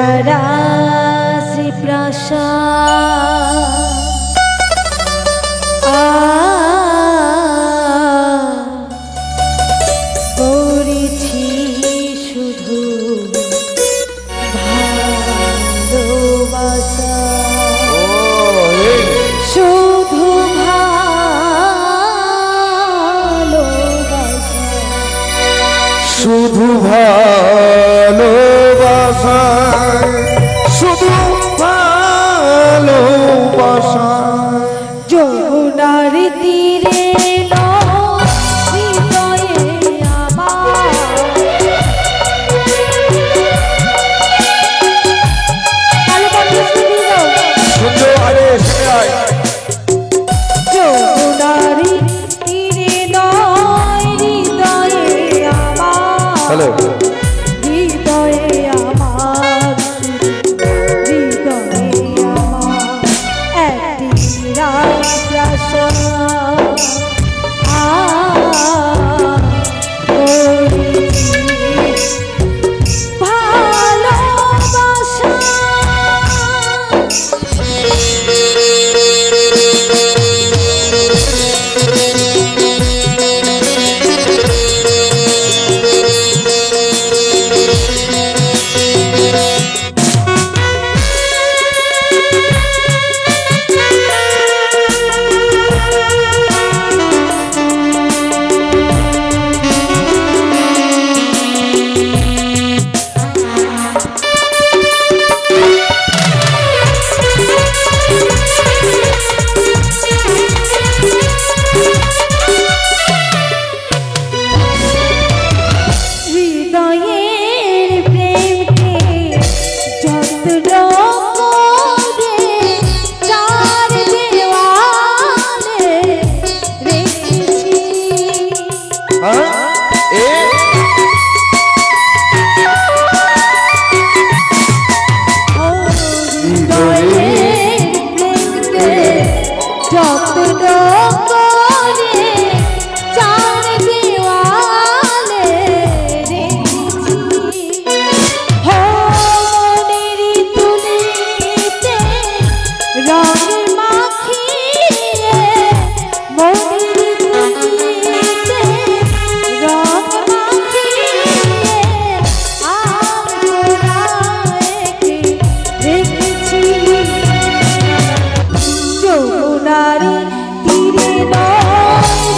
তারা করেছি শুধু ভালোবাসা, শুধু ভালোবাসা, শুধু ভালোবাসা, শুধু ভালোবাসা। যমুনার তীরে হৃদয়ে আমার যমুনার তীরে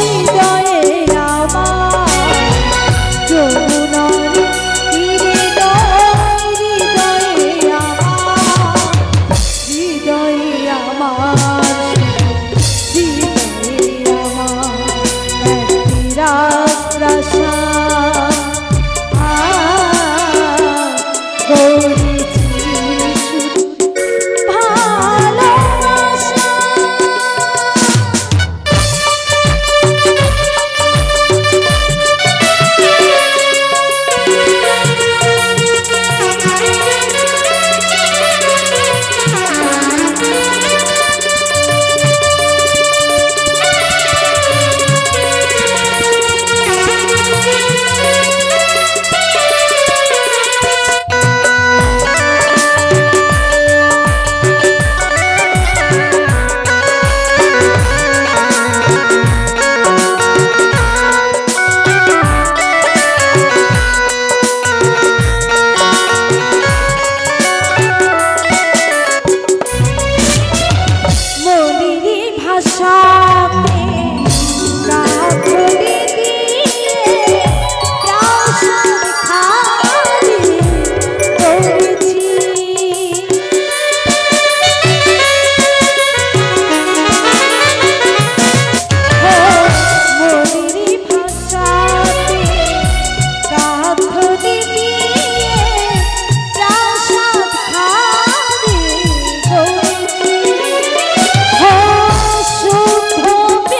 হৃদয়ে আমার, হৃদয়ে আমার, হৃদয়ে আমার একটি রাজপ্রাসাদ শুদ্ধ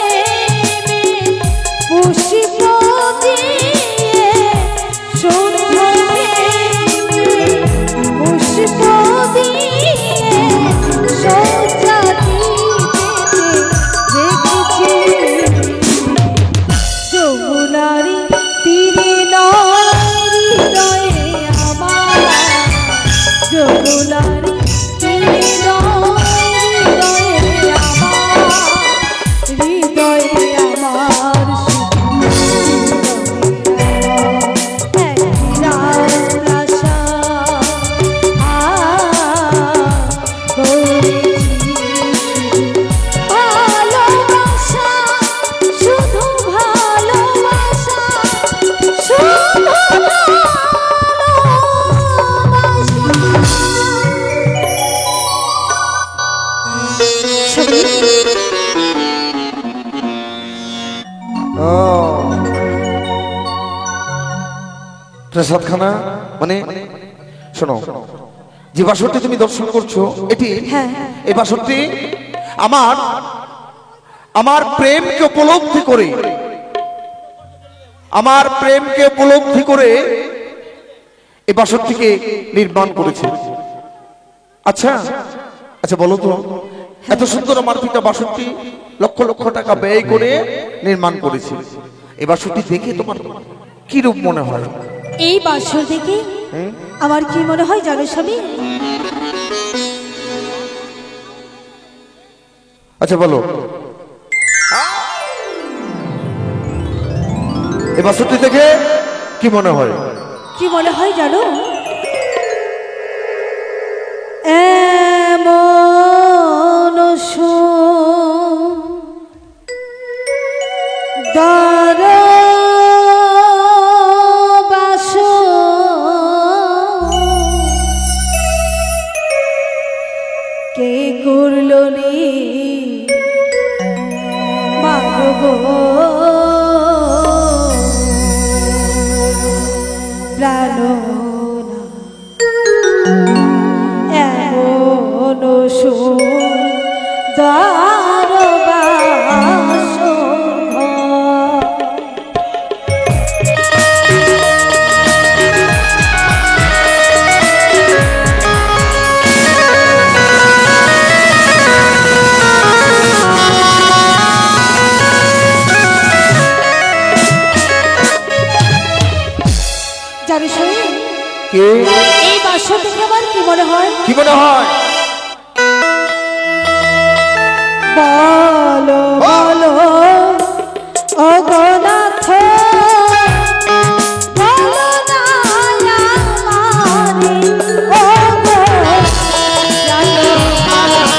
প্রসাদখানা মানে শোনো, যে বাসরটি তুমি দর্শন করছো এটি, এই বাসরটি আমার প্রেমকে উপলব্ধি করে, আমার প্রেমকে উপলব্ধি করে এই বাসরটিকে নির্মাণ করেছে। আচ্ছা আচ্ছা বলো তো, এত সুন্দর আমার পিতা বাসরটি লক্ষ লক্ষ টাকা ব্যয় করে নির্মাণ করেছে, এই বাসরটি দেখে তোমার কি রূপ মনে হয়? এই বাসর দেখে আমার কি মনে হয় জানো স্বামী? আচ্ছা বলো, এই বাসরটি দেখে কি মনে হয়? কি মনে হয় জানো? এমন সুন্দর কে করলো নি মাগো প্রাণনা, এমন সুন্দর বাসর এই বাসর দেখে আমার কি মনে হয়? কি মনে হয়? বলো বলো অগনাথ, বলো না আমারে ওগো জানো বলো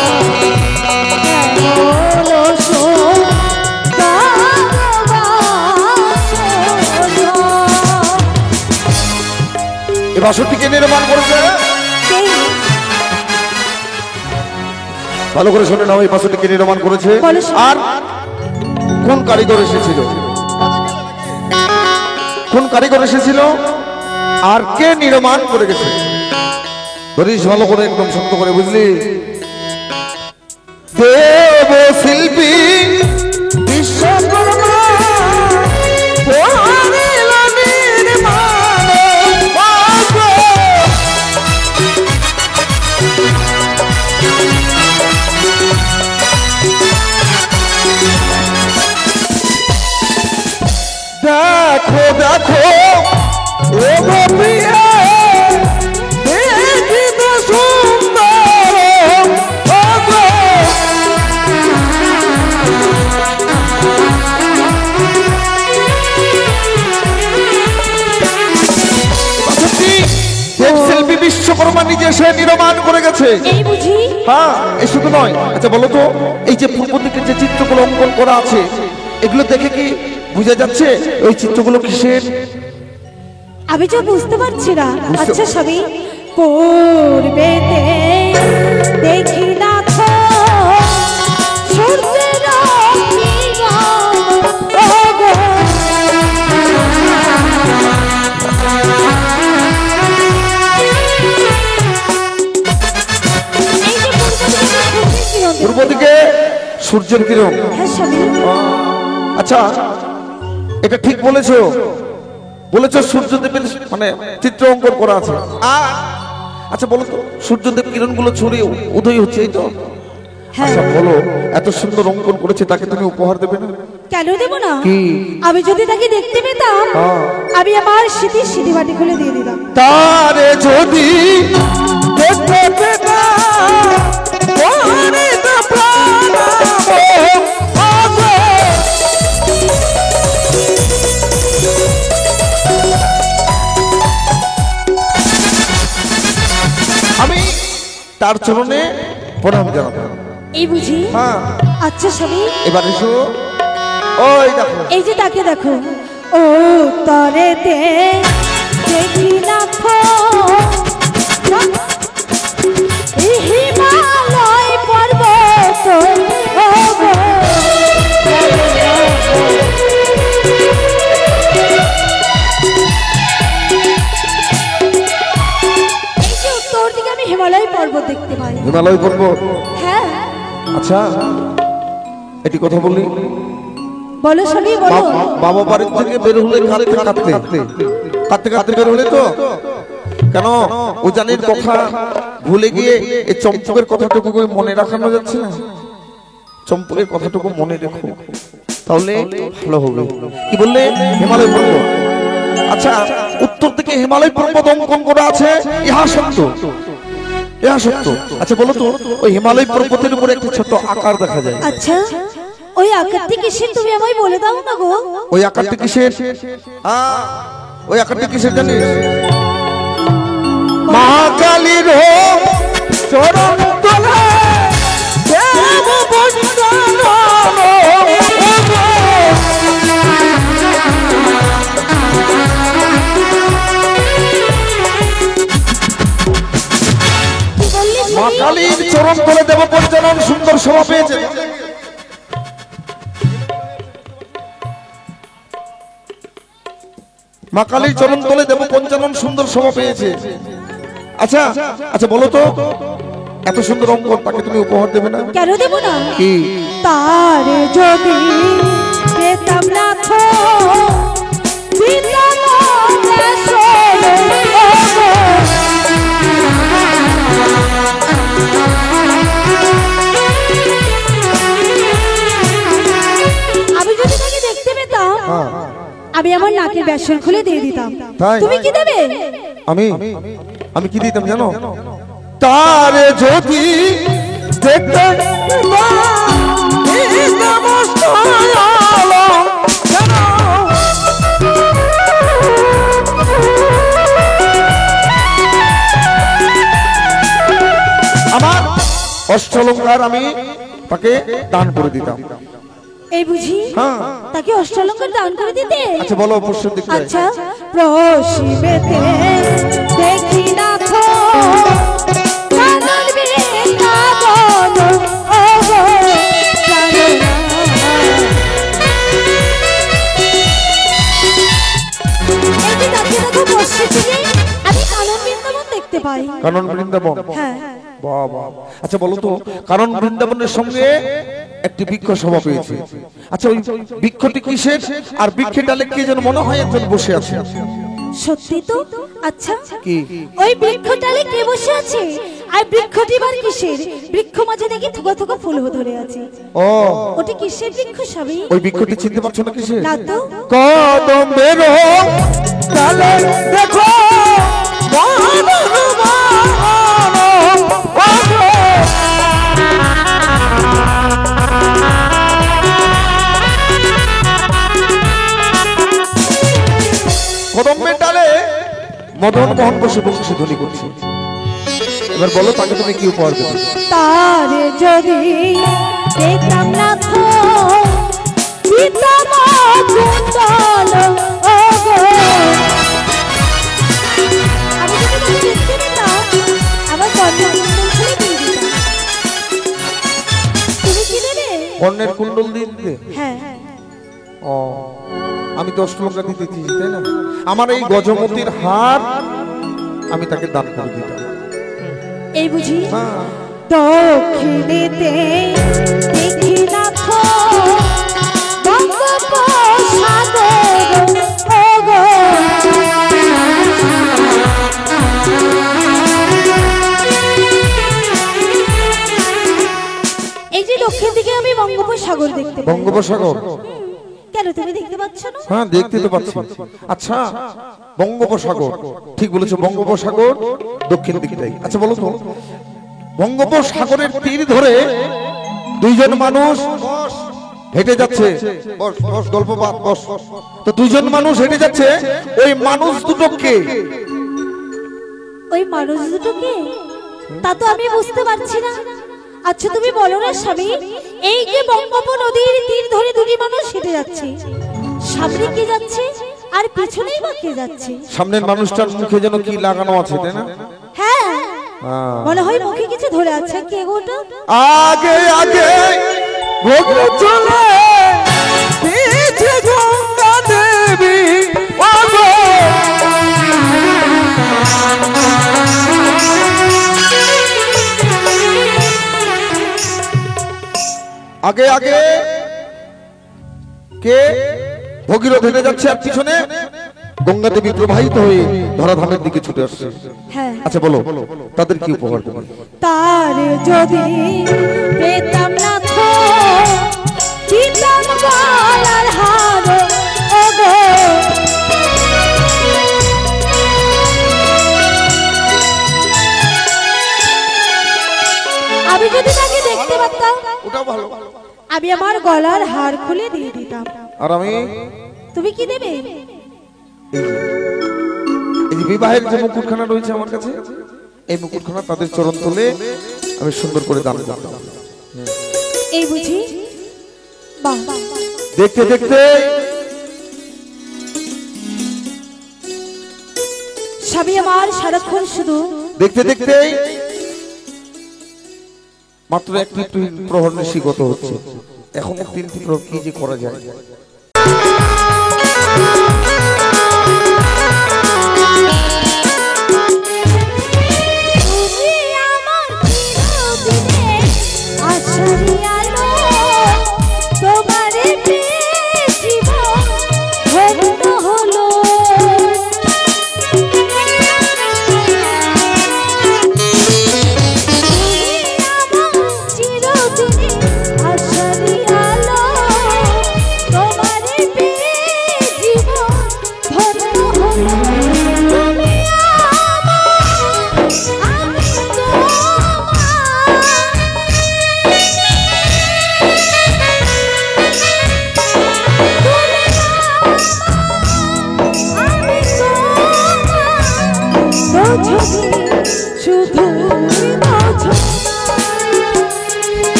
এই বাসরটিকে নির্মাণ করেছে, ভালো করে শুনে নাও, এই বাসরটিকে নির্মাণ করেছে আর কোন কারিগর এসেছিল, কোন কারিগর এসেছিল আর কে নির্মাণ করে গেছে? ধরিস ভালো করে, একদম শক্ত করে, বুঝলি? দেব শিল্পী বিশ্বকর্মা দেখো দেখো ও প্রিয়া দেখিতে সুন্দর ওগো, শিল্পী বিশ্বকর্মা নিজে সে নির্মাণ করে গেছে। এই বুঝি? হ্যাঁ, এই শুধু নয়। আচ্ছা বলো তো, এই যে পূর্ব দিকে যে চিত্রগুলো অঙ্কন করা আছে, এগুলো দেখে কি বুঝা যাচ্ছে ওই চিত্রগুলো কিসের? আমি যা বুঝতে পারছি না। আচ্ছা স্বামী, পূর্বেতে দেখি না তো সূর্যের ওগো, পূর্ব দিকে সূর্যের কিরণ। হ্যাঁ স্বামী। আচ্ছা এটা ঠিক বলেছো, বলেছো সূর্যদেবের মানে চিত্র অঙ্কন করা আছে। আচ্ছা বলো তো, সূর্যদেব কিরণ গুলো ছড়িয়ে উদয় হচ্ছে, এই তো? আচ্ছা বলো, এত সুন্দর অঙ্কন করেছে, তাকে তুমি উপহার দেবে না? কেন দেব না? কি? আমি যদি তাকে দেখতে পেতাম, আমি আমার স্মৃতির সিঁড়ি বাটি খুলে দিয়ে দিতাম। তারে যদি দেখতে পেতাম ওরে তো প্রাণ আমি তার চরণে প্রণাম জানাবো। এই বুঝি? হ্যাঁ। আচ্ছা স্বামী, এবার এসো, ওই দেখো, এই যে তাকে দেখো, ও তরেতে দেখি না হিমালয় পর্বত ওগো, পর্বত দেখতে পাই। হিমালয় পর্বত? হ্যাঁ। আচ্ছা এটি কথা বলি, বলো স্বামী বলো। বাবা বাড়ির থেকে বের হলে কাঁদতে কাঁদতে কাঁদতে কাঁদতে বের হলে তো কেন উজানির কথা ভুলে গিয়ে এই চম্পকের কথাটুকু মনে রাখানো যাচ্ছে না? চম্পকের কথাটুকু মনে রেখো, তাহলে ভালো হবে। কি বললে? হিমালয় পর্বত। আচ্ছা উত্তর দিকে হিমালয় পর্বত অঙ্কন করা আছে, ইহা সত্য, ইহা সত্য। আচ্ছা বলো তো ওই হিমালয় পর্বতের উপরে একটা ছোট আকার দেখা যায়। আচ্ছা ওই আকারটি কিসের তুমি আমায় বলে দাও না গো। ওই আকারটি কিসের? ওই আকারটি কিসের জানিস? মহাকালীর চরণ তলে দেব বন্দনা। মা কালীর চরণ তলে দেব পঞ্চানন সুন্দর শোভা পেয়েছে। মা কালীর চরণ তলে দেব পঞ্চানন সুন্দর শোভা পেয়েছে। আচ্ছা আচ্ছা বলো তো এত সুন্দর অঙ্কন তাকে তুমি উপহার দেবে না? কেন দেব না? কি? তার যদি পেতাম না তো দিতাম আমি যদি তাকে দেখতে পেতাম আমি আমার নাকের বেসন খুলে দিয়ে দিতাম। তুমি কি দেবে? আমি কি দিতাম জানো? তার যদি দেখতে আমার অষ্টলঙ্কার আমি তাকে দান করে দিতাম। এই বুঝি তাকে অষ্টালঙ্কার দান করে দিতে? আচ্ছা বলো পশ্চিম দিকে। আচ্ছা পশ্চিমেতে দেখি না তো কানন বৃন্দাবন ওগো জানো না। এই যে তাকে দেখো পশ্চিম দিকে আমি কানন বৃন্দাবন দেখতে পাই। কানন বৃন্দাবন? হ্যাঁ। বাবা আচ্ছা বলো তো কানন বৃন্দাবনের সঙ্গে একটি বৃক্ষ শোভা পেয়েছে। আচ্ছা ওই বৃক্ষটি কিসের? আর বৃক্ষের ডালে কে যেন মনে হয় একজন বসে আছে। সত্যি তো? আচ্ছা কি? ওই বৃক্ষটালে কে বসে আছে? আর বৃক্ষটি বার কিসের? বৃক্ষ মাঝে দেখি থুকা থুকা ফুল ধরে আছে। ও ওটি কিসের বৃক্ষ স্বামী? ওই বৃক্ষটি চিনতে পারছো না কিসের? না তো। কদমের ডালে দেখো কদমের ডালে মদন মোহন বসে বসে ধ্বনি করছে। এবার বলো তাকে তুমি কি উপহার দেবে? তার যদি দেখতাম না তো দিতাম কুণ্ডল ওগো। আমি যদি তাকে দেখতে পেতাম আমার কর্ণের কুণ্ডল খুলে দিয়ে দিতাম। তুমি কি দেবে? কর্ণের কুণ্ডল দিয়ে দিতে? হ্যাঁ। ও আমি 10 টাকা দিতে চেয়েছি তাই না? আমার এই গজমতির হার আমি তাকে দান করে দিতাম। এই বুঝি? দক্ষিণেতে দেখি না তো বঙ্গোপসাগর ওগো। এই যে দক্ষিণ দিকে আমি বঙ্গোপসাগর দেখতে পাই। বঙ্গোপসাগর? কেন তুমি দেখতে পাচ্ছ না? হ্যাঁ দেখতে তো পাচ্ছি। আচ্ছা বঙ্গোপসাগর ঠিক বলেছো, বঙ্গোপসাগর দক্ষিণ দিকটাই। আচ্ছা বলো তো বঙ্গোপসাগরের তীর ধরে দুইজন মানুষ হেঁটে যাচ্ছে। বস বস গল্প বাদ বস। তো দুইজন মানুষ হেঁটে যাচ্ছে, ওই মানুষ দুটো কে? ওই মানুষ দুটো কে? তা তো আমি বুঝতে পারছি না। আচ্ছা তুমি বলো না স্বামী, এই যে বঙ্গোপ নদীর তীর ধরে দুটি মানুষ হেঁটে যাচ্ছে, সামনে কে যাচ্ছে আর পিছনেই বা কে যাচ্ছে? সামনের মানুষটার মুখে যেন কি লাগানো আছে তাই না? হ্যাঁ মনে হয় মুখে কিছু ধরে আছে। কে গোটা? আগে আগে ভোগ চলে পিছে গঙ্গা দেবী ওগো। আগে আগে কে ভগীরথ হেঁটে যাচ্ছে আর পিছনে গঙ্গা দেবী প্রবাহিত হয়ে ধরাধামের দিকে ছুটে আসছে। হ্যাঁ আচ্ছা বলো তাদের কি উপহার দেবে? তার যদি পেতাম না তো দিতাম গলার হার ওগো আমি যদি তাকে দেখতে পারতাম ওটাও ভালো। আমি আমার গলার হার খুলে দিয়ে দিতাম। আর আমি তুমি কি দেবে? এই যে বিবাহের যে মুকুটখানা রয়েছে আমার কাছে, এই মুকুটখানা তাদের চরণ তলে আমি সুন্দর করে দান করতাম। এই বুঝি? বাহ, দেখতে দেখতে স্বামী আমার সারাক্ষণ শুধু দেখতে দেখতে মাত্র একটি প্রহর নিশিগত হচ্ছে। এখন তিনটি প্রহর কি যে করা যায়।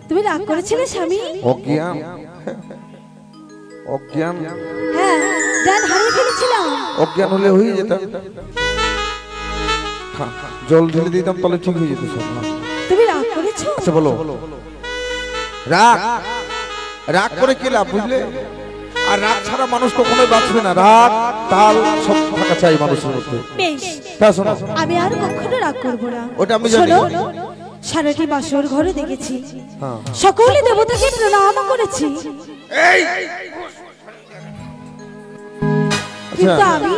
তুমি রাগ করেছিলে স্বামী? অজ্ঞান অজ্ঞান হ্যাঁ, জ্ঞান হারিয়ে ফেলেছিলাম। অজ্ঞান হলে হয়ে যেত, জল ঢেলে দিতাম তাহলে ঠিক হয়ে যেত সব। তুমি রাগ করেছো? আচ্ছা বলো, রাগ রাগ করে কি লাভ বুঝলে? আর রাগ ছাড়া মানুষ কখনোই বাঁচবে না। রাগ তাল সব থাকা চাই মানুষের মধ্যে। বেশ, আমি আর কখনো রাগ করবো না। ওটা আমি জানি। সারাটি বাসর ঘরে দেখেছি সকলে দেবতাকে প্রণাম করেছি, কিন্তু আমি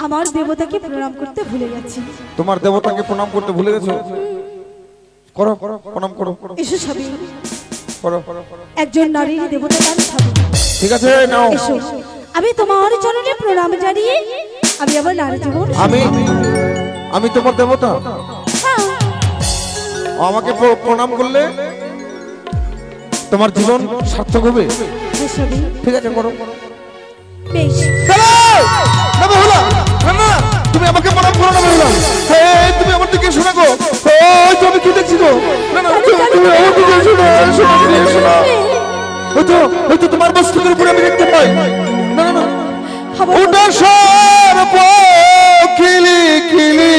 আমার দেবতাকে প্রণাম করতে ভুলে গেছি। তোমার দেবতাকে প্রণাম করতে ভুলে গেছো? করো করো প্রণাম করো। এসো স্বামী, করো। একজন নারীর দেবতা তার স্বামী। ঠিক আছে নাও। এসো, আমি তোমার চরণে প্রণাম জানিয়ে আমি আমার নারী জীবন। আমি তোমার দেবতা? আমাকে প্রণাম করলে তোমার জীবন সার্থক হবে। ঠিক আছে করো। বেশ, তুমি আমাকে প্রণাম করো না বললাম। তুমি আমার দিকে শোনা গো। আমি কি দেখছি গো? না না তুমি আমার দিকে শোনা। হয়তো তোমার মস্তকের উপরে আমি দেখতে পাই। না না না, ওটা সর্প কিলি কিলি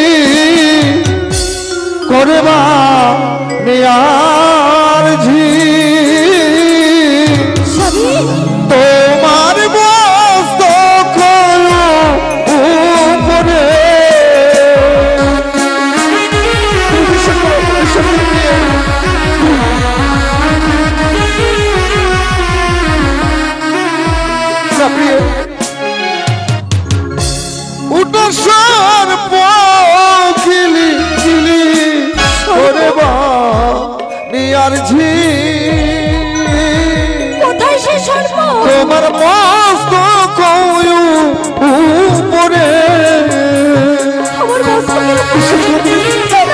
করে বা নেয়ার ঝি তোমার মস্তক উপরে। উটা সর্প কিলি কিলি করে বা নিয়ার ঝি কোথায় সে সর্প? তোমার মস্তক উপরে। আমার মস্তকের উপরে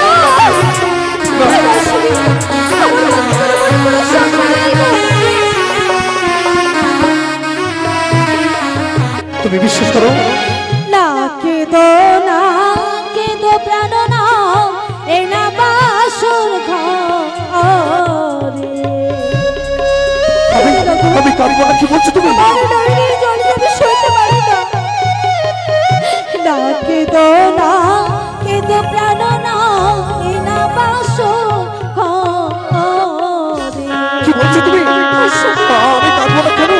তুমি বিশ্বাস করো না? কেদো না কেদো প্রাণ না, এ না বাসর ঘরে। কাঁদবো না, কি বলছো তুমি? আমার নয়নের জল আমি সইতে পারি না। না কেঁদো না, কেঁদো প্রাণ না, এ না বাসর ঘরে। কি বলছো তুমি? আমি কাঁদবো না কেন?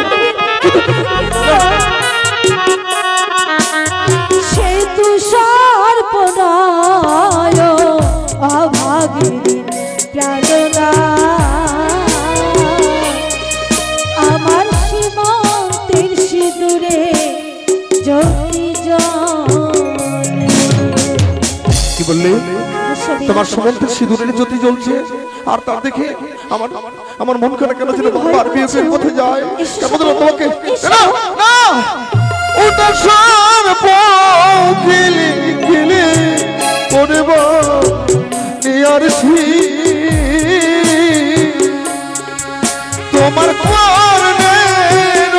সে তুষার পনায় অভাগিনী প্রাণনা আমার সীমান্তের সিঁদুরে জ্যোতি জ্বলে। কি বললে? তোমার সীমান্তের সিঁদুরের জ্যোতি জ্বলছে, আর তার দেখে আমার আমার মন খানা কেন যেন বারবার বিয়ের পথে যায়। কেমন যেন তোমাকে না না ওটা সব পখিলি খিলি পড়ব নিয়ার তোমার কর্ণের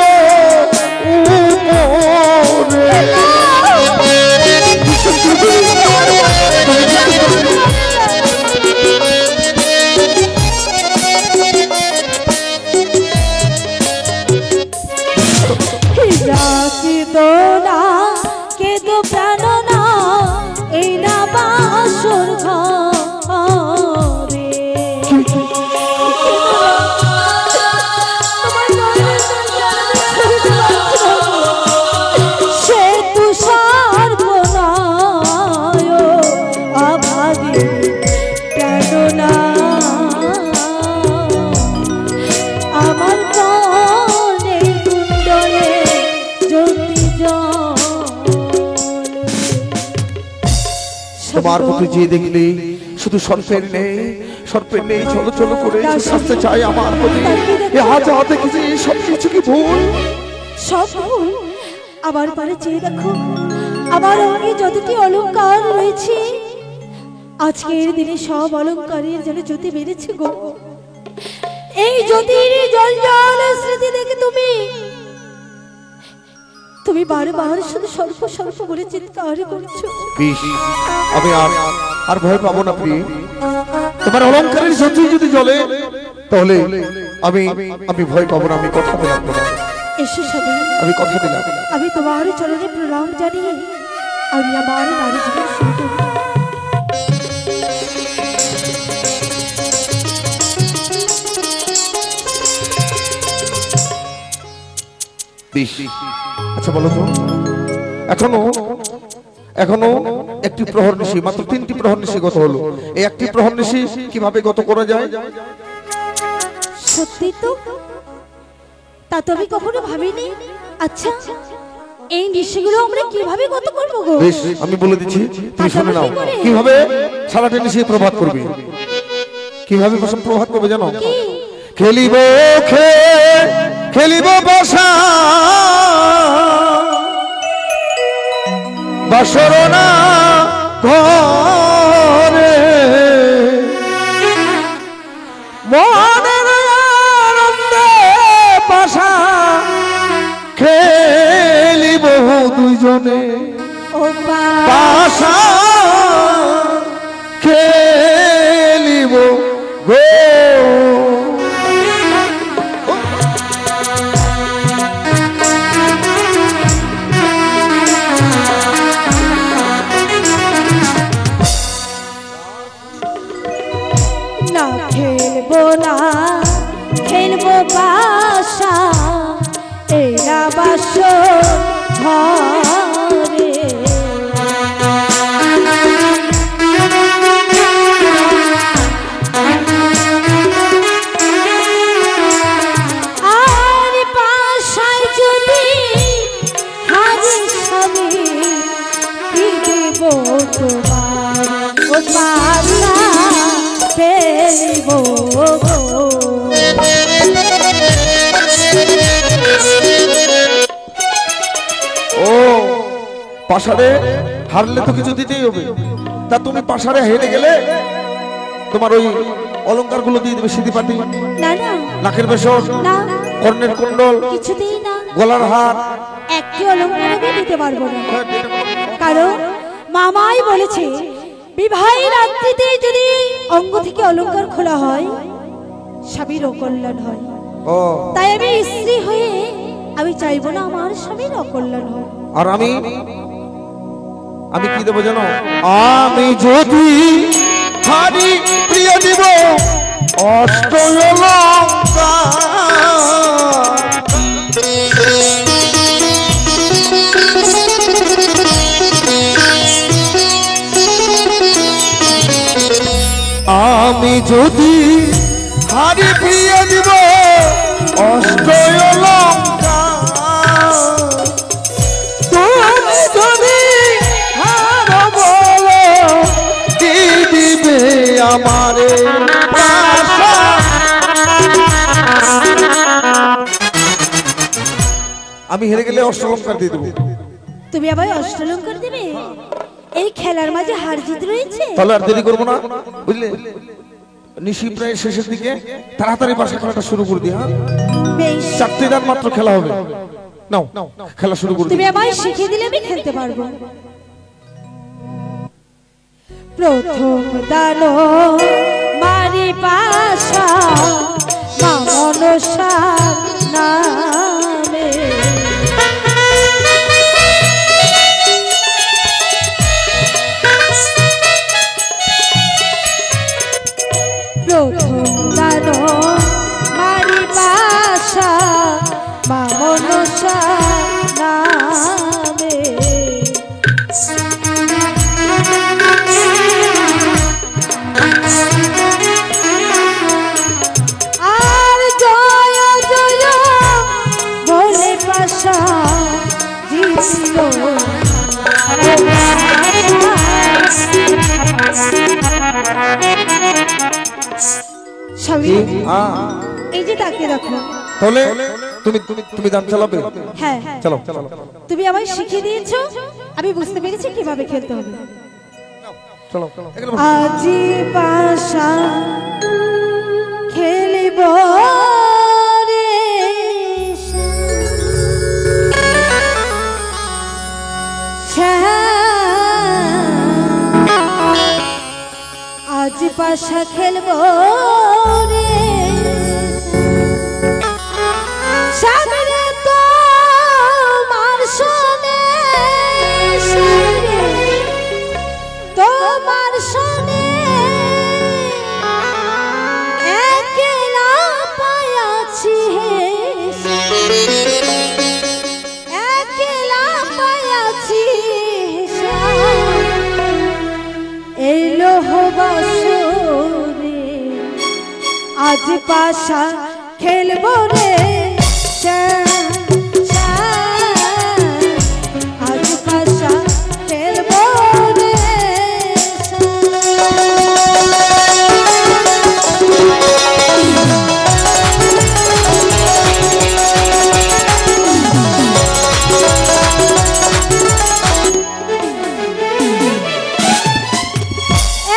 উপরে কেঁদো না, কেঁদো প্রাণ না, এই না বাসর ঘরে। সে তুষার পনায় অভাগী প্রাণনা আমার কর্ণের কুণ্ডলে জ্যোতি জ্বলে। তোমার প্রতি যে দেখলে শুধু সর্পের নেই, সর্পের নেই চলো চলো করে শাস্তে চাই আমার প্রতি। যা দেখেছি সব কিছু কি ভুল? সব ভুল। আবার পরে চেয়ে দেখো, আমার অঙ্গে যতটি অলংকার রয়েছে, আজকের দিনে সব অলংকারের যেন জ্যোতি বেড়েছে গো। এই জ্যোতির জল জল স্মৃতি দেখে তুমি বারবার শুধু সর্প সর্প বলে চিৎকার করছো। আমি আর ভয় পাবো না প্রিয়। তোমার অলংকারের জ্যোতি যদি জ্বলে তাহলে আমি ভয় পাবো না। আমি কথা দিলাম তোমার, এসো সবে আমি কথা দিলাম। আমি তোমার চরণে প্রণাম জানিয়ে আমি আমার নারী জীবন শুরু করব। আচ্ছা বলো তো, এখনো একটি প্রহর নিশি, মাত্র 3টি প্রহর নিশি গত হলো। এই একটি প্রহর নিশি কিভাবে গত করা যায়? সত্যি তো, তা তো আমি কখনো ভাবিনি। আচ্ছা এই নিশিগুলো আমরা কিভাবে গত করবো গো? বেশ, আমি বলে দিচ্ছি, তুমি শুনে নাও। কিভাবে সারাটা নিশি প্রভাত করবে? কিভাবে প্রভাত করবে জানো? খেলিব খেলিব বাসা বাসর না ঘরে মনের আনন্দে বাসা খেলিব দুইজনে ও বাসা খেলিব গো। না খেলবো না, খেলবো বাসা এরা বাসর ঘরে। আর বাসায় যদি হারি স্বামী কি দেব তোমার ও পাল্লা ফেলিব গো। ও পাশারে হারলে তো কিছু দিতেই হবে। তা তুমি পাশারে হেরে গেলে তোমার ওই অলংকার গুলো দিয়ে দেবে, সিঁথিপাতি, না না নাকের বেসর, না কর্ণের কুণ্ডল, কিছুতেই না। গলার হার, একটি অলংকার আমি দিতে পারবো না, কারণ মামাই বলেছে বিবাহের রাত্রিতে যদি অঙ্গ থেকে অলংকার খোলা হয় স্বামীর অকল্যাণ হয়। ও তাই আমি স্ত্রী হয়ে আমি চাইবো না আমার স্বামীর অকল্যাণ হোক। আর আমি কি দেবো জানো? আমি যদি হারি প্রিয় দিব আমি যদি হারি প্রিয় দিব অষ্টলঙ্কা, তুমি যদি হারো বলো কি দিবে আমারে আশা। আমি হেরে গেলে অষ্টলঙ্কার দিয়ে দেবো। তুমি আবার অষ্টলঙ্কার দেবে? এই খেলার মাঝে হার জিত রয়েছে। তাহলে আর দেরি করবো না, বুঝলে? নিশি প্রায় শেষের দিকে তাড়াতাড়ি পাশে খেলাটা শুরু করে দিই। হ্যাঁ, বেশ। 4টি রান মাত্র খেলা হবে। নাও খেলা শুরু করে তুমি দিই। আমায় শিখিয়ে দিলে আমি খেলতে পারবো। প্রথম দানো মারি পাশা মা মনসার নামে, প্রথম দানো মারি পাশা মা মনসার নামে। আর জয় জয় বলে পাশা জিতল স্বামী। এই যে তাকে দেখো। তাহলে তুমি দান চালাবে? হ্যাঁ, চলো। তুমি আমায় শিখিয়ে দিয়েছো, আমি বুঝতে পেরেছি কিভাবে খেলতে হবে। চলো আজি পাশা খেলিব রে, আজ পাশা খেলব রে, সামনে তোমার শোনে, তোমার শোনে একলা পায়াছি হে, একলা পায়াছি এই লোহ বাসরে, আজ পাশা খেলব রে, আজ পাশা খেলব রে।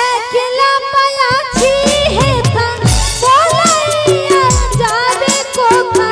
একলা পায়াছি হেতা বলাইয়া যাবে কোথা,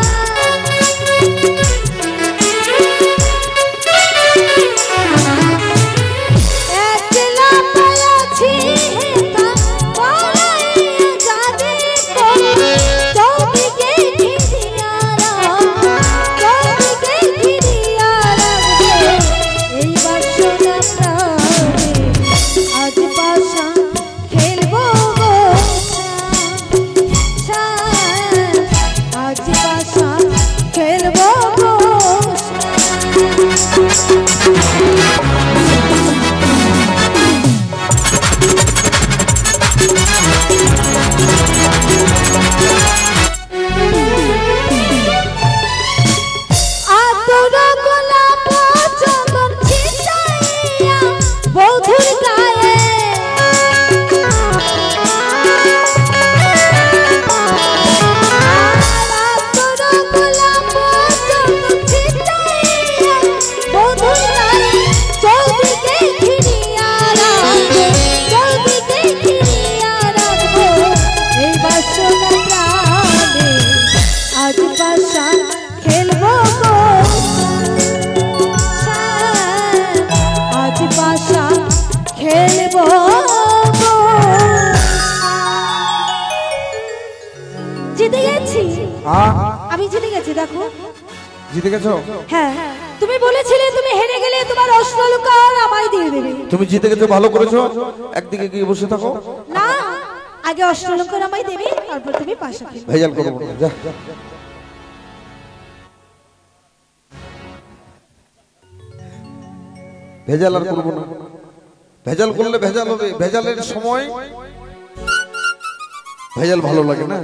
জিতে গেছো? হ্যাঁ, তুমি বলেছিলে তুমি হেরে গেলে তোমার অষ্টলঙ্কার আমায় দিয়ে দেবে। তুমি জিতে গেছো, ভালো করেছো। একদিকে গিয়ে বসে থাকো। না, আগে অষ্টলঙ্কার আমায় দেবে, তারপর তুমি পাশা খেলবে। ভেজাল করবো না, যা। ভেজাল আর করবো না। ভেজাল করলে ভেজাল হবে। ভেজালের সময় ভেজাল ভালো লাগে না।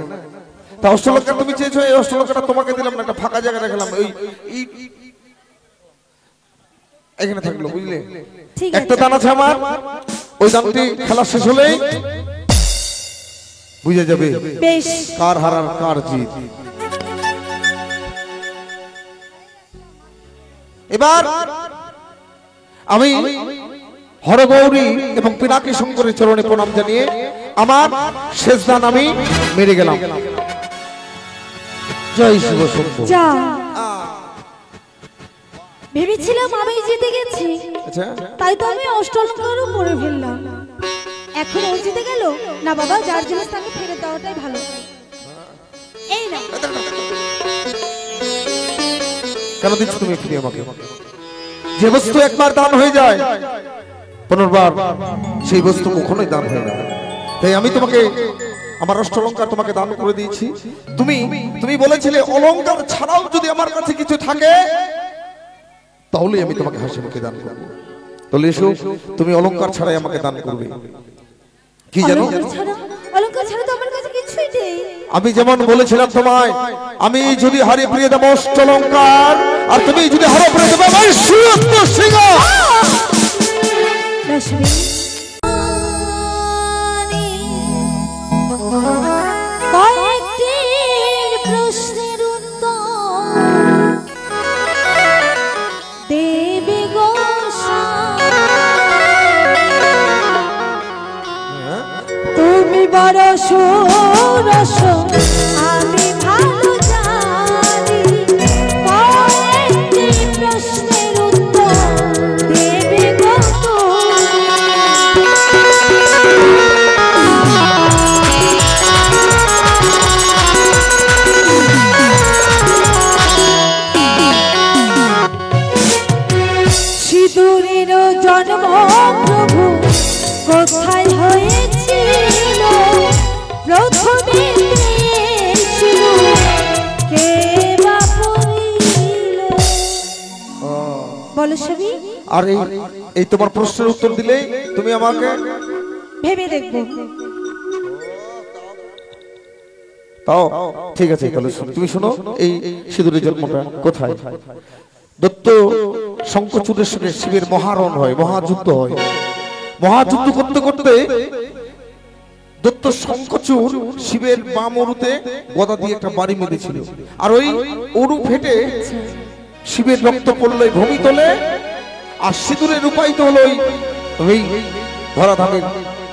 তা অষ্টলঙ্কা তুমি চেয়েছো, এই অষ্টলঙ্কাটা তোমাকে দিলাম না, একটা ফাঁকা জায়গা রাখলাম। এখানে থাকলো, বুঝলে? ঠিক একটা আছে। দান আছে আমার, ওই দানটি খেলা শেষ হলেই বুঝে যাবে বেশ, কার হারার কার জিত। এবার আমি হরগৌরী এবং পিনাকি শঙ্করের চরণে প্রণাম জানিয়ে আমার শেষ দান আমি মেরে গেলাম। জয় শিব শম্ভু। যা। ভেবেছিলাম আমি জিতে গেছি, আচ্ছা, তাই তো আমি অষ্টলঙ্কারও পরে ফেললাম। এখন ও জিতে গেল না বাবা, যার জিনিস তাকে ফেরত দেওয়াটাই ভালো। এই না, কেন দিচ্ছ তুমি ফিরে আমাকে? যে বস্তু একবার দান হয়ে যায় পুনর্বার সেই বস্তু কখনোই দান হয় না। তাই আমি তোমাকে আমার অষ্টলঙ্কার তোমাকে দান করে দিয়েছি। তুমি বলেছিলে অলঙ্কার ছাড়াও যদি আমার কাছে কিছু থাকে তাহলে আমি তোমাকে হাসি মুখে দান করবো। তাহলে এসো, তুমি অলঙ্কার ছাড়াই আমাকে দান করবে। কি জানো, অলঙ্কার ছাড়া তো আমার কাছে কিছুই নেই। আমি যেমন বলেছিলাম তোমায়, আমি যদি হারিয়ে ফিরিয়ে দেবো অষ্টলঙ্কার, আর তুমি যদি হারিয়ে ফিরিয়ে দেবো আমার সুরত্ব সিংহ। রশ্মি, কয়েকটি প্রশ্নের উত্তর দেবে গো। তুমি বড় সুরস আমি ভালো জানি, কয়েকটি প্রশ্নের উত্তর দেবে গো সিঁদুরের জন্ম প্রভু কোথায় হয়েছিল, প্রথমে ছিল কে বা পড়িল? বলো সবই। আর এই তোমার প্রশ্নের উত্তর দিলেই তুমি আমাকে ভেবে দেখবো। তাও ঠিক আছে। তাহলে তুমি শোনো, এই সিঁদুরের জন্মটা কোথায়? দত্ত শঙ্খচূড়ের সঙ্গে শিবের মহারণ হয়, মহাযুদ্ধ হয়। মহাযুদ্ধ করতে করতে দত্ত শঙ্খচূড় শিবের বাম অরুতে গদা দিয়ে একটা বাড়ি মেরেছিল, আর ওই অরু ফেটে শিবের রক্ত পড়লো ভূমি তোলে, আর সিঁদুরের রূপায়িত হলো ওই ধরাধামের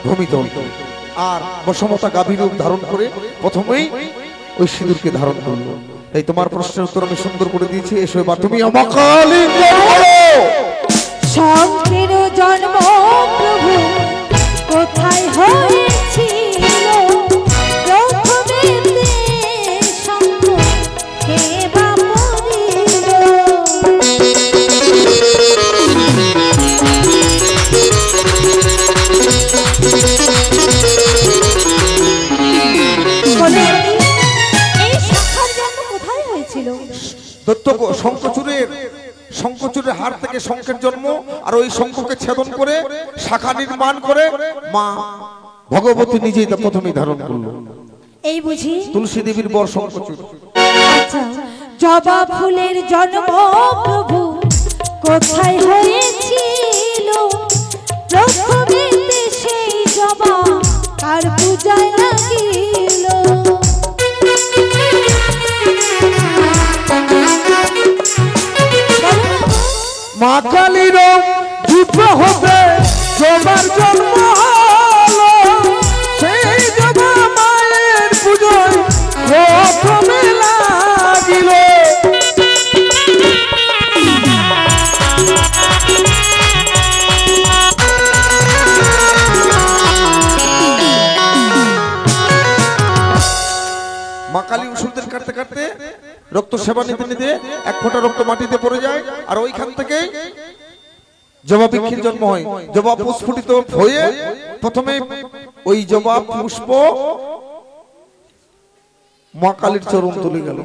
ভূমি তোল। আর বসমতা গাভীর রূপ ধারণ করে প্রথমেই ওই সিঁদুরকে ধারণ করলো। তাই তোমার প্রশ্নের উত্তর আমি সুন্দর করে দিয়েছি। এসো এবার তুমি আমাকে শঙ্কের জন্ম প্রভু কোথায় হয়েছিল, প্রথমে শঙ্খ কে বা পড়িল? এই শাখার জন্ম কোথায় হয়েছিল? দত্ত শঙ্খচূড়ের হাড় থেকে শঙ্খের জন্ম, আর ওই শঙ্খকে ছেদন করে শাখা নির্মাণ করে মা ভগবতী নিজেই তা প্রথমেই ধারণ করলো। এই বুঝি তুলসী দেবীর বর শঙ্খচূড়। আচ্ছা, জবা ফুলের জন্ম প্রভু কোথায় হয়েছিল, প্রথমে সেই জবা কার পূজায় লাগিল? মা কালীর যুদ্ধ হতে জবার জন্ম হলো, সেই জবা মায়ের পুজোয় প্রথমে লাগিল। মা কালী ওষুধের কাটতে কাটতে রক্ত সেবা নিতে নিতে এক ফোঁটা রক্ত মাটিতে পড়ে যায়, আর ওইখান থেকে জবা বৃক্ষের জন্ম হয়। জবা পুষ্পটিত হয়ে প্রথমে ওই জবা পুষ্প মা কালীর চরণ তুলে গেল।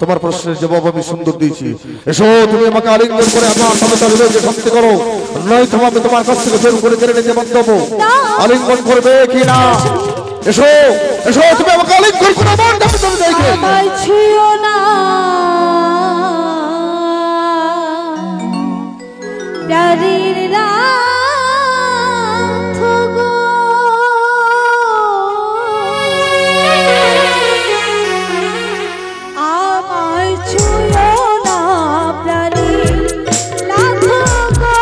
তোমার প্রশ্নের জবাব আমি সুন্দর দিয়েছি। এসো তুমি আমাকে আলিঙ্গন করে আমার সমস্যার বিরুদ্ধে শক্তি করো, নয়তো আমি তোমার কাছ থেকে জোর করে কেড়ে নিতে বাধ্য হবো। আলিঙ্গন করবে কি না? এসো এসো তুমি আমাকে আলিঙ্গন করে আমার কাছে তুমি দেখে আমায় ছুঁয়ো না প্রাণীর রাত গো, আমায় ছুঁয়ো না প্রাণীর রাত গো, নাথ গো।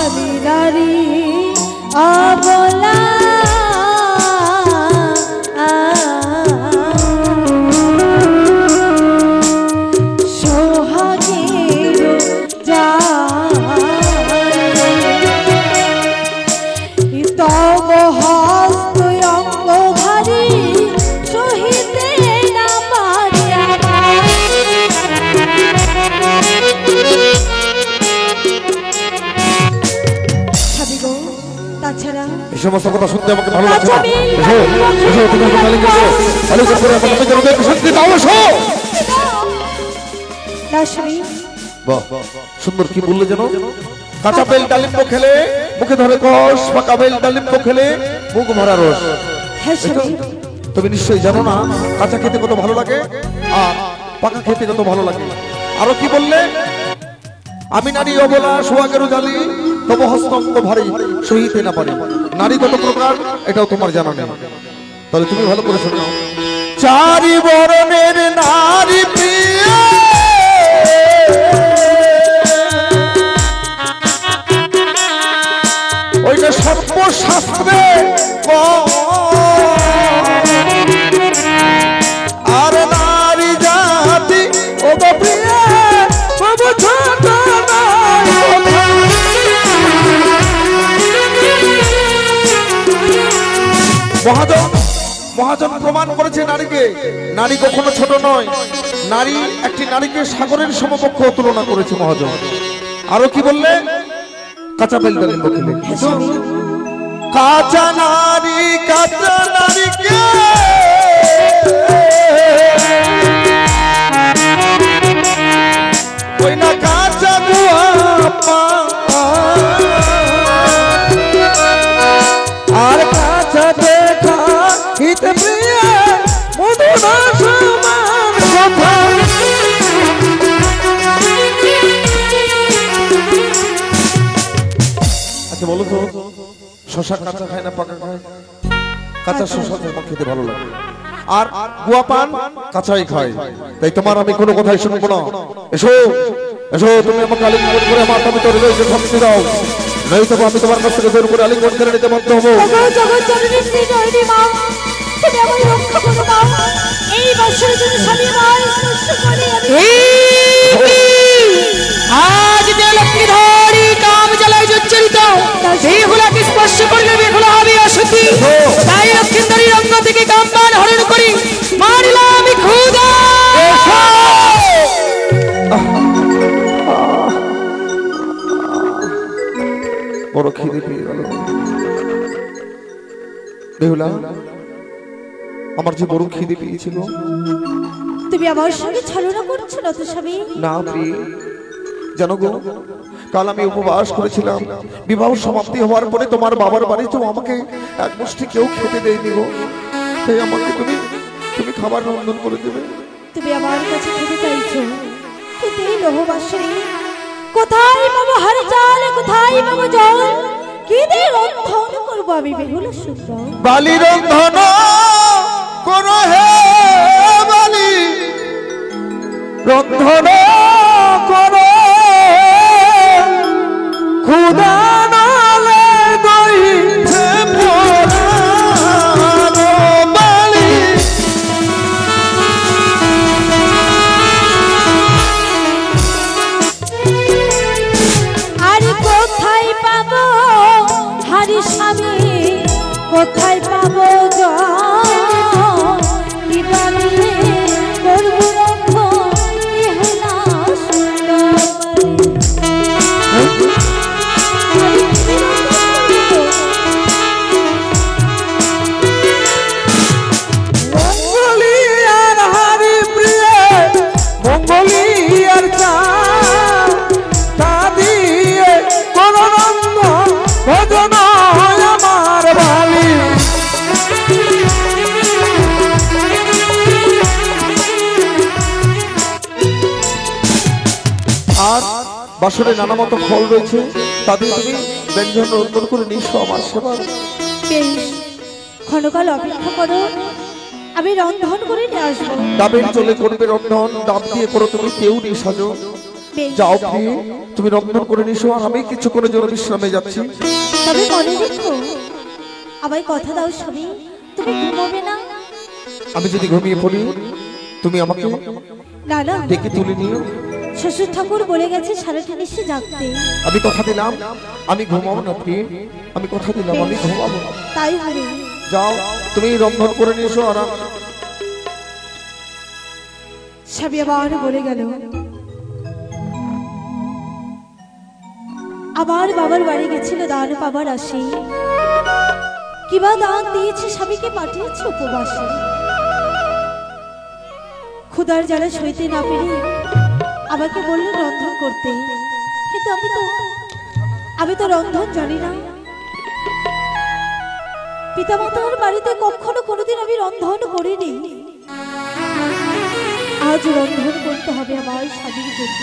আমি নারী অবলা সোহাগের তব হস্ত অঙ্গ ভারী সহিতে না পারি তাছাড়া এই সমস্ত কথা শুনতে আমাকে ভালো লাগছে না। এসো এসো তুমি আমাকে আলিঙ্গন করো, আলিঙ্গন করে আমাকে তুমি জনকে শক্তি দাও। এসো দাসী বাহ সুন্দর কি বললে যেন, কাঁচা বেল ডালিম্ব খেলে মুখে ধরে কষ, পাকা বেল ডালিম্ব খেলে মুখ ভরা রস। হ্যাঁ এই তো, তুমি নিশ্চয়ই জানো না কাঁচা খেতে কত ভালো লাগে আর পাকা খেতে কত ভালো লাগে। আরো কি বললে? আমি নারী অবলা সোহাগেরও জালি তব হস্তঙ্গ ভারী সহিতে না পারি। নারী কত প্রকার এটাও তোমার জানা নেই, তাহলে তুমি ভালো করে শোনাও। চারি বরণের নারী প্রিয় ওইটা সর্বশাস্ত্রে আর নারী জাতি ও প্রিয় মহাজন মহাজন প্রমাণ করেছে নারীকে, নারী কখনো ছোট নয়। নারী একটি নারীকে সাগরের সমকক্ষ তুলনা করেছে মহাজন। আরো কি বললে? কাঁচা বেল ডালিম্ব খেলে। কাঁচা নারীকে ওই না কাঁচা গুয়া আর কাঁচা দেখা হিতে প্রিয় মধুরা সমান কথা। আচ্ছা বলো তো, শশা কাঁচা খায় না পাকা খায়? কাঁচা শশা খেতে ভালো লাগে, আর গুয়া পান কাঁচাই খায়। তাই তোমার আমি কোনো কথাই শুনবো না। এসো এসো তুমি আমাকে আলিঙ্গন করে আমার তবে তোর রয়েছে শক্তি দাও, নয়তো আমি তোমার কাছ থেকে জোর করে আলিঙ্গন করে নিতে বাধ্য হবো। তুমি আমায় রক্ষা করো মা, এই বছরের জন্য স্বামী আমায় স্পর্শ করে আজ যে লক্ষ্মী ধরি কাম জ্বালায় জর্জরিত, বেহুলাকে স্পর্শ করলে বেহুলা হবে অসতী। তাই লক্ষ্মীধরীর অঙ্গ থেকে কামবান হরণ করি মারিলাম আমি ক্ষুধা। বড় খিদে পেয়ে গেল। বেহুলা আমার যে বড় খিদে পেয়েছিল। তুমি আমার সঙ্গে ছলনা করছো না তো স্বামী? না প্রিয়, জানো গো কাল আমি উপবাস করেছিলাম। বিবাহ সমাপ্তি হওয়ার পরে তোমার বাবার বাড়িতেও আমাকে এক মুষ্টি কেউ খেতে দেয়নি গো। তাই আমাকে তুমি খাবার রন্ধন করে দেবে। তুমি আমার কাছে খেতে চাইছো, কিন্তু এই লোহবাসরে কোথায় পাবো হাড়ি চাল, কোথায় পাবো জল, কি দিয়ে রন্ধন করবো আমি বেহুলা সুন্দর? বালি রন্ধন করো হে বালি, রন্ধন করো, ক্ষুধা নালে দইছে পোড়ানো বালি। আর কোথায় পাবো হাড়ি স্বামী, কোথায় পাবো জল, কি বানিয়ে করবো রন্ধন বেহুলা সুন্দর? মঙ্গলি আর হারি প্রিয়, মঙ্গলি আর চা, তা দিয়ে করো রন্ধন ভজন আমার বালি। আর বাসরে নানা মতো ফল রয়েছে, তাদের তুমি ব্যঞ্জন রন্ধন করে নিঃস্ব আমার সেবা। বেশ, ক্ষণকাল অপেক্ষা করো, আমি রন্ধন করে নিয়ে আসবো। ডাবের চলে করবে রন্ধন, ডাব দিয়ে করো তুমি তেউরি সাজো। বেশ, যাও প্রিয়ে, তুমি রন্ধন করে নিশো, আর আমি কিছুক্ষণের জন্য বিশ্রামে যাচ্ছি। তবে মনে রেখো, আমায় কথা দাও স্বামী, তুমি ঘুমাবে না? আমি যদি ঘুমিয়ে পড়ি, তুমি আমাকে না না, ডেকে তুলে নিও। শ্বশুর ঠাকুর বলে গেছে সারাটা নিশ্চয় জাগতে। আমি কথা দিলাম আমি ঘুমাবো না প্রিয়ে, আমি কথা দিলাম আমি ঘুমাবো না। তাই হবে। যাও তুমি রন্ধন করে নিয়েছো। আর স্বামী আবার বলে গেল, আমার বাবার বাড়ি গেছিল দান পাবার আসে, কিবা দান দিয়েছে, স্বামীকে পাঠিয়েছে উপবাসে। ক্ষুধার জ্বালা সইতে না পেরে আমাকে বললেন রন্ধন করতে, কিন্তু আমি তো রন্ধন জানি না। পিতামাতার বাড়িতে কখনো কোনোদিন আমি রন্ধন করিনি, আজ রন্ধন করতে হবে আমার স্বামীর জন্য।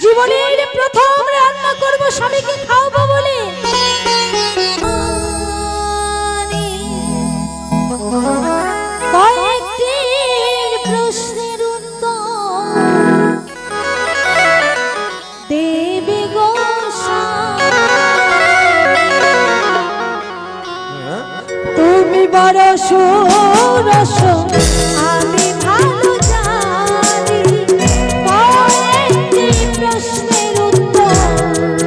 জীবনের প্রথম রান্না করব স্বামীকে খাওয়াবো বলে। কয়েকটি প্রশ্নের উত্তর দেবে গো তুমি বড় সুরস, আমি ভালো জানি। কয়েকটি প্রশ্নের উত্তর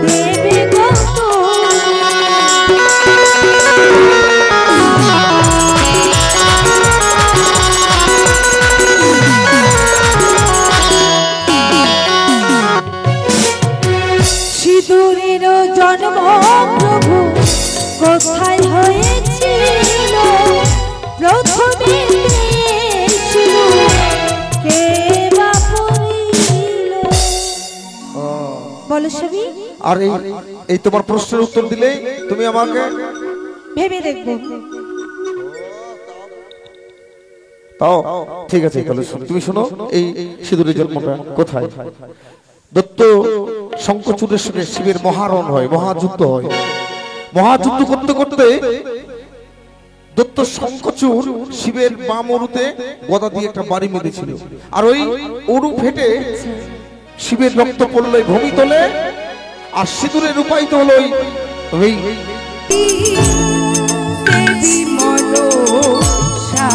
দেবে গো সিঁদুরের জন্ম প্রভু কোথায় হয়েছিল, প্রথমে কে বা পড়িল? বলো স্বামী। আর এই তোমার প্রশ্নের উত্তর দিলেই তুমি আমাকে ভেবে দেখবো। তাও ঠিক আছে, তাহলে তুমি শোনো, এই সিঁদুরের জন্মটা কোথায়? দত্ত শঙ্কচূড়ের সঙ্গে শিবের মহারণ হয়, মহাযুদ্ধ হয়। মহাযুদ্ধ করতে করতে দত্ত শঙ্কচূড় শিবের বাম অরুতে গদা দিয়ে একটা বাড়ি মেরেছিল, আর ওই অরু ফেটে শিবের রক্ত পড়লো ভূমি তোলে, আর সিঁদুরে রূপায়িত হলো ওই দেবী মনসা।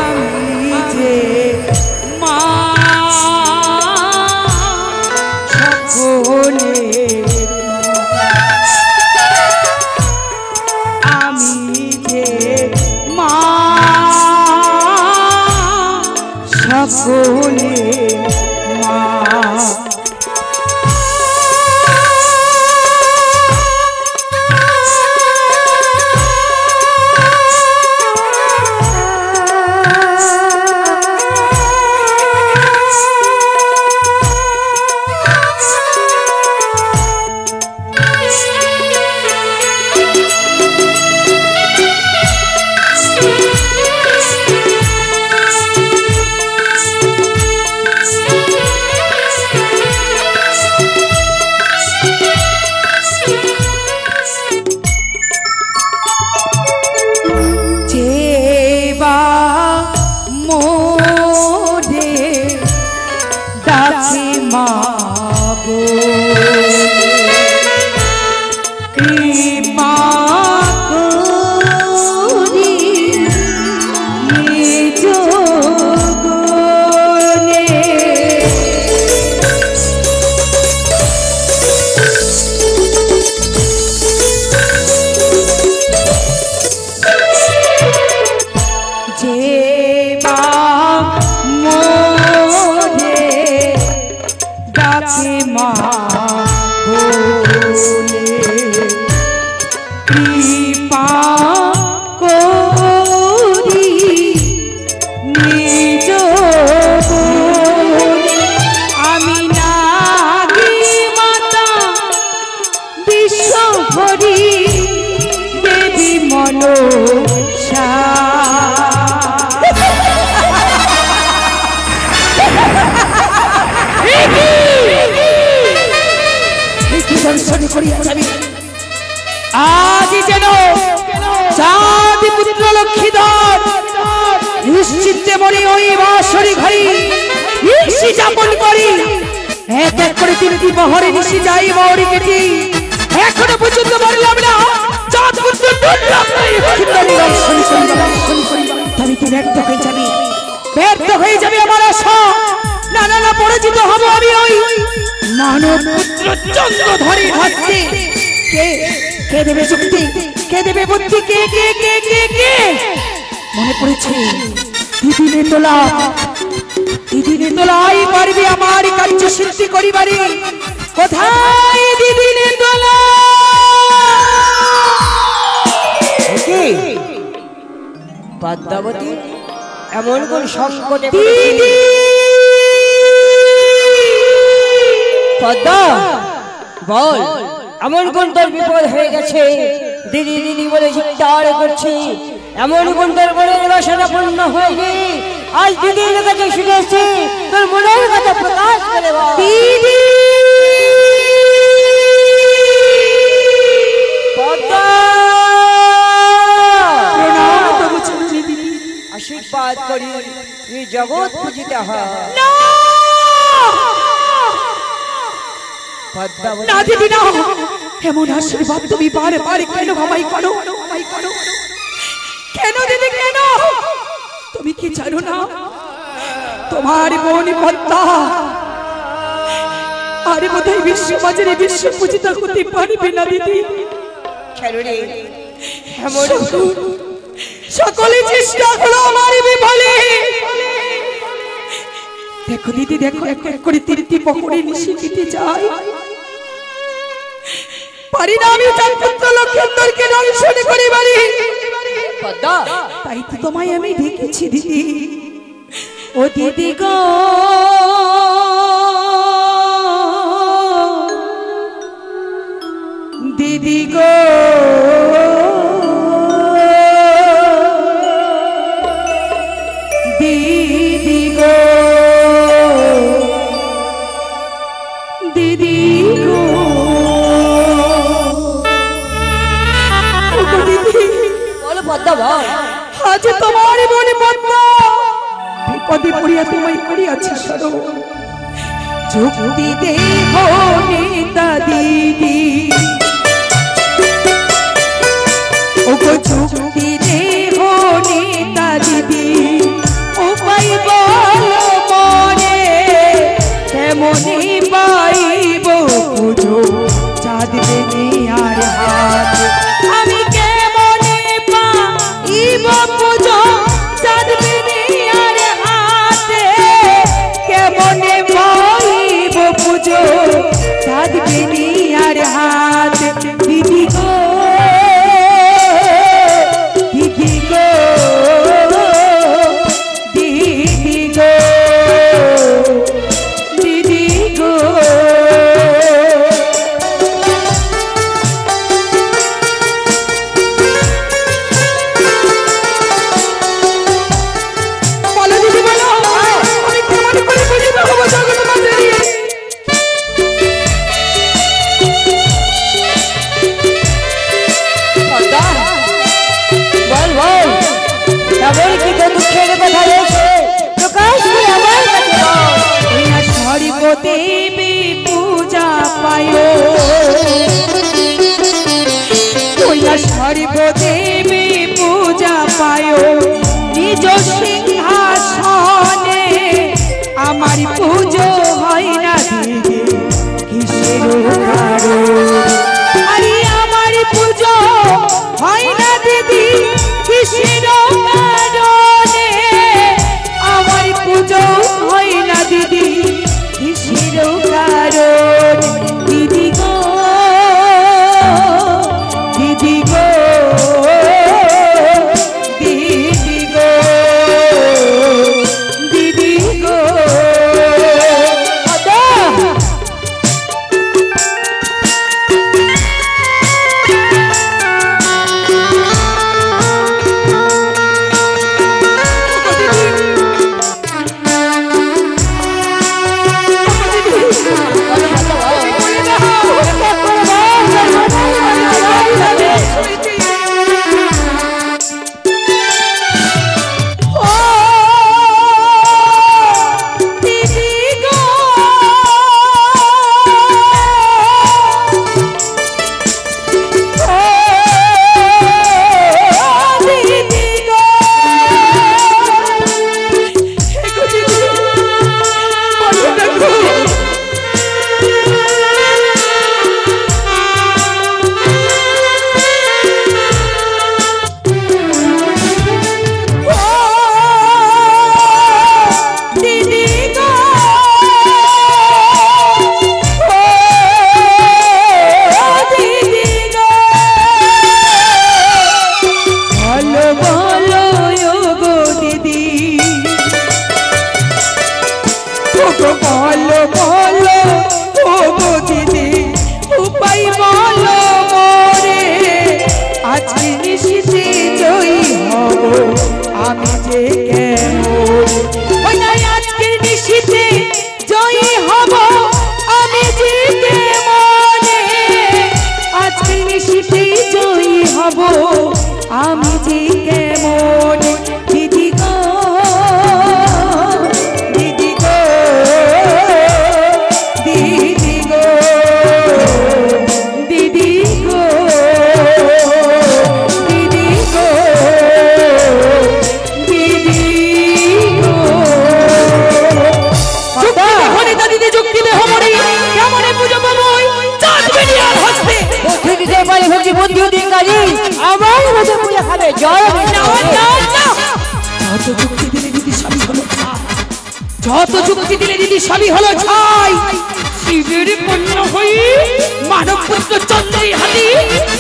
আমি যে মা সকলের, আমি যে মা সকলের মা। দর্শন করিয়া যাবি। আজ যেন চাঁদ পুত্র লক্ষ্মীধর নিশ্চিন্তে মনে ওই বাসরি ঘরে নিশি যাপন করি। এক এক করে তিনটি বহরে নিশি যাই মরি কেটি। এখনো পর্যন্ত বললাম না চাঁদ পুত্র লক্ষ্মীধর দর্শন করিবা। তবে তুই ব্যর্থ হয়ে যাবি, ব্যর্থ হয়ে যাবে আমার আশা। না না না, পরিচিত হব আমি ওই মানব পুত্র চন্দ্রধরের হাতে। কে কে দেবে যুক্তি, কে দেবে বুদ্ধি, কে কে কে কে কে মনে পড়েছে দিদিনে তোলা, দিদিনে তোলাই পারবে আমার কার্য সিদ্ধি করিবারে। কোথায় দিদিনে তোলা? পদ্মাবতী এমন কোন সংকটে দিদি পদ্মা বল, এমন কোন তোর বিপদ হয়ে গেছে? দিদি দিদি বলে চিৎকার করছি, এমন কোন তোর মনের বাসনা পূর্ণ হয়নি? আজ দিদির কাছে শুনেছি তোর মনের কথা প্রকাশ করে বল। দিদি পদ্মা প্রণাম তবু চন্দ্রী দিদি। আশীর্বাদ করি তুই জগৎ পূজিত হ। না পদ্মাবতী না দিদি না, এমন আশীর্বাদ তুমি বারবার কেন আমায় করো? কেন দিদি কেন? তুমি কি জানো না তোমার বোন পদ্মা আর বোধহয় বিশ্ববাজারে বিশ্ব পূজিত হতে পারবে না দিদি। কেন রে? এমন সকলে চেষ্টা করো আমার বিফলে। দেখো দিদি দেখো, এক এক করে তিনটি পকড়ে নিশি কেটে যায়। পারি না আমি চাঁদপুত্র লক্ষ্মীধরকে দর্শন করি বাড়ি। পদ্মা তাই তো তোমায় আমি ডেকেছি দিদি। ও দিদি গো, দিদি গো, দিদি গো, দিদি গো, ওগো দিদি, বলো পদ্মা বল। আজ তোমার মনে পদ্মা বিপদে পড়িয়া তোমায় করিয়াছি সরো। যুক্তি দেহ নেতা দিদি, ওগো যুক্তি দেহ নেতা দিদি, উপায় বলো মনে কেমনে পাইব পুজো চাঁদ আর হাত। আমি কেমনে পাইব পুজো চাঁদ আর হাতে, কেমনে পাইব পুজো চাঁদ আর হাত। দিদি গো, দিদি গো, দিদি গো, দিদি গো। বলো দিদি বলো, আমি কেমন করে বুঝে দেবো জগৎ মাঝারি? পদ্মা বল বল, এমন কি তোর দুঃখের কথা রয়েছে? প্রকাশ করে আমার কাছে বল। সর্বদেবী পূজা পায়, সর্বদেবী পূজা পায় নিজ সিংহাসনে। আমার পুজো হয় না দিদি কিসের কারণ? আরে আমার পুজো হয় না দিদি কিসের কারণে? আমার পুজো হয় না দিদি কিসের কারণ? দিদি গো, দিদি গো, দিদি গো, দিদি গো। ওগো বলো বলো ওগো দিদি উপায় বলো মোরে আজকে নিশিতে জয়ী হব আমি যে কেমন ওই নাই আজকে নিশিতে জয়ী হব আমি যে কেমনে আজকে নিশিতে জয়ী হব আমি যে কেমন দিদি গো দিদি গো দিদি গো দিদি গো দিদি গো দিদি গো যুক্তি দেহ মরি কেমনে বুঝবো মই চাঁদ বেরিয়ার হস্তে বুদ্ধি দিতে পারি ভক্তি বুদ্ধি অধিকারী আমার মতো পূজা খাবে জয় না না না যত যুক্তি দিলে দিদি সবই হলো ছাই যত যুক্তি দিলে দিদি সবই হলো ছাই শিবের পণ্য হই মানব পুত্র চন্দ্রী হাতি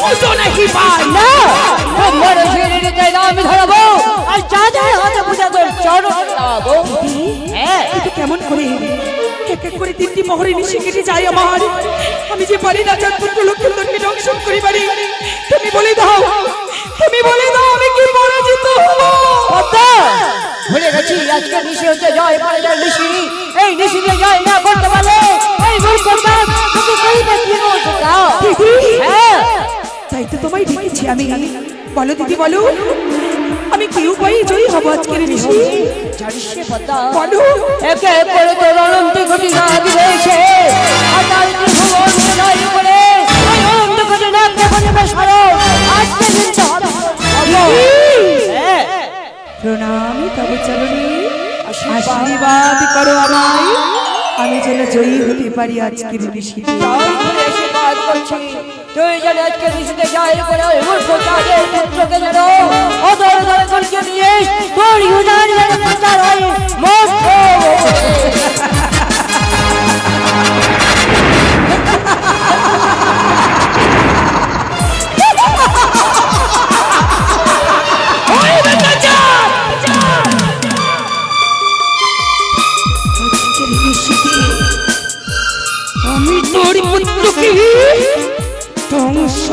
ওজন নাকি পায় না আমার শিরের গায়ে নাম ধরাবো আর চাঁদের হাতে পূজা তোর চরণ লাগাবো হ্যাঁ কিন্তু কেমন করে এক এক করে তিনটি মোহরে নিশে কেটে যায় আমার আমি যে পারি না চাঁদ পুত্র লক্ষ্মীকে ধ্বংস করি পারি তুমি বলে দাও আমি কি পরাজিত হবো ভুলে গেছি আজকে নিশি হচ্ছে জয় পরাজয় নিশি এই নিশিতে জয় না করতে পারলে এই মূর্খতা তোকে কইবে কি মূর্খতা হ্যাঁ তাই তো তোমায় ডেকেছি আমি বলো দিদি বলো আমি কি উপায়ে জয়ী হব আজকের নিশি জানিস পতা বলো একে এক করে তোর অনন্ত ঘটনা দিয়েছে আর তার ভুবন জয় করে ওই অনন্ত ঘটনা কেমনে বসারো আজকে দিনটা হবে হ্যাঁ প্রণামী তবে চরণে আশীর্বাদ করো আমায় আমি যেন জয়ী হতে পারি আজকের নিশিতে তাই বলে আশীর্বাদ করছি তুই যেন আজকে নিশিতে জয় করে ওই মূর্খ চাঁদের পুত্রকে যেন অদর দর করকে নিয়ে তোর ইউনান যেন প্রচার হয় মোক্ষ আমি তোর পুত্রকে ধ্বংস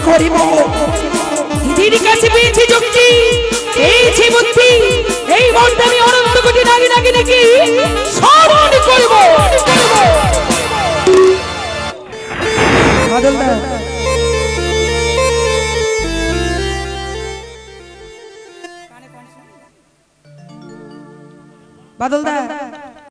করিব দিদির কাছে পেয়েছি যুক্তি পেয়েছি বুদ্ধি এই মনটা আমি অনন্ত কোটি নাকি স্মরণ করব বাদলদা বাদলদা